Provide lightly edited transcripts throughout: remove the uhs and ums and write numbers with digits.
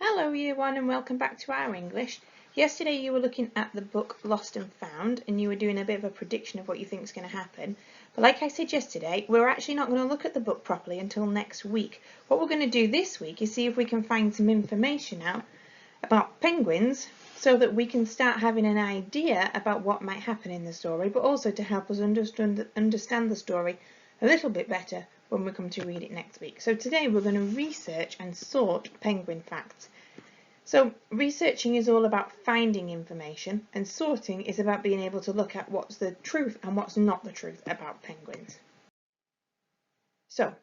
Hello Year 1 and welcome back to our English. Yesterday you were looking at the book Lost and Found and you were doing a bit of a prediction of what you think is going to happen. But like I said yesterday, we're actually not going to look at the book properly until next week. What we're going to do this week is see if we can find some information out about penguins so that we can start having an idea about what might happen in the story, but also to help us understand the story a little bit better when we come to read it next week. So today we're going to research and sort penguin facts. So researching is all about finding information and sorting is about being able to look at what's the truth and what's not the truth about penguins. So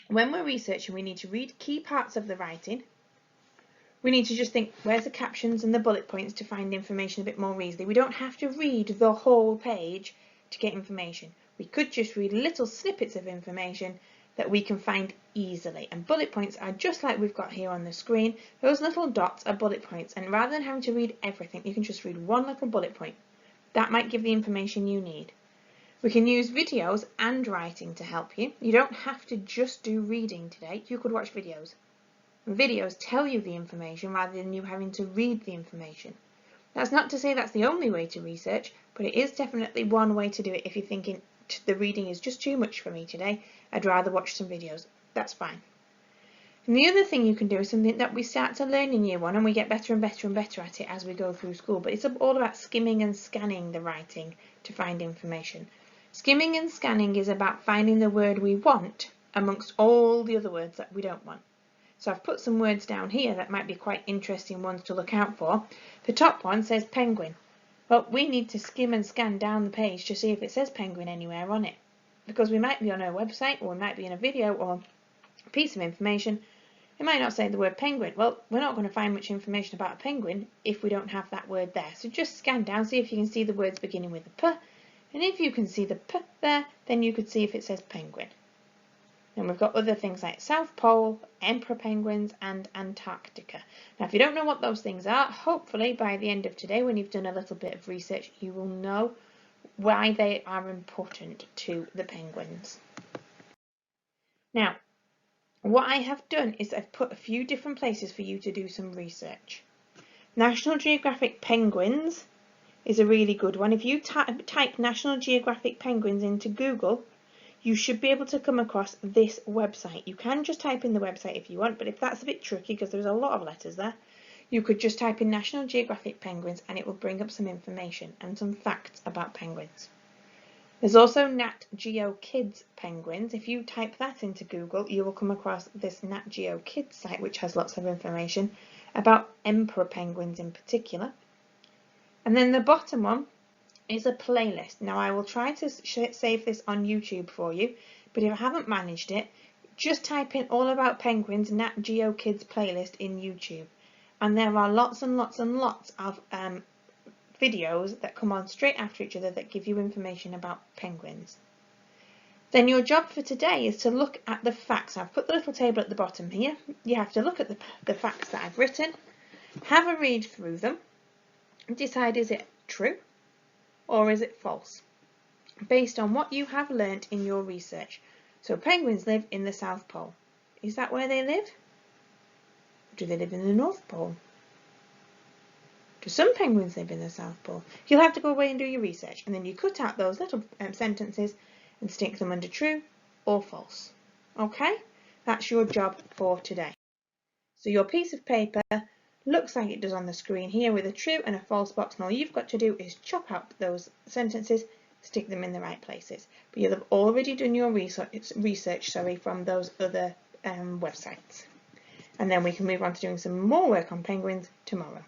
when we're researching, we need to read key parts of the writing. We need to just think, where's the captions and the bullet points to find information a bit more easily. We don't have to read the whole page to get information. We could just read little snippets of information that we can find easily. And bullet points are just like we've got here on the screen. Those little dots are bullet points, and rather than having to read everything, you can just read one little bullet point. That might give the information you need. We can use videos and writing to help you. You don't have to just do reading today. You could watch videos. Videos tell you the information rather than you having to read the information. That's not to say that's the only way to research, but it is definitely one way to do it if you're thinking the reading is just too much for me today. I'd rather watch some videos. That's fine. And the other thing you can do is something that we start to learn in Year 1 and we get better and better and better at it as we go through school, but it's all about skimming and scanning the writing to find information. Skimming and scanning is about finding the word we want amongst all the other words that we don't want. So I've put some words down here that might be quite interesting ones to look out for. The top one says penguin. Well, we need to skim and scan down the page to see if it says penguin anywhere on it. Because we might be on a website, or we might be in a video or a piece of information. It might not say the word penguin. Well, we're not going to find much information about a penguin if we don't have that word there. So just scan down, see if you can see the words beginning with a P. And if you can see the P there, then you could see if it says penguin. And we've got other things like South Pole, Emperor penguins and Antarctica. Now if you don't know what those things are, hopefully by the end of today when you've done a little bit of research you will know why they are important to the penguins. Now what I have done is I've put a few different places for you to do some research. National Geographic penguins is a really good one. If you type National Geographic penguins into Google, you should be able to come across this website. You can just type in the website if you want, but if that's a bit tricky because there's a lot of letters there, you could just type in National Geographic penguins and it will bring up some information and some facts about penguins. There's also Nat Geo Kids penguins. If you type that into Google, you will come across this Nat Geo Kids site which has lots of information about emperor penguins in particular. And then the bottom one is a playlist. Now I will try to save this on YouTube for you, but if I haven't managed it, just type in all about penguins Nat Geo Kids playlist in YouTube, and there are lots and lots and lots of videos that come on straight after each other that give you information about penguins. Then your job for today is to look at the facts. I've put the little table at the bottom here. You have to look at the facts that I've written, have a read through them, and decide is it true or is it false, based on what you have learnt in your research. So penguins live in the South Pole. Is that where they live? Do they live in the North Pole? Do some penguins live in the South Pole? You'll have to go away and do your research, and then you cut out those little sentences and stick them under true or false. Okay? That's your job for today. So your piece of paper looks like it does on the screen here with a true and a false box, and all you've got to do is chop out those sentences, stick them in the right places. But you'll have already done your research from those other websites. And then we can move on to doing some more work on penguins tomorrow.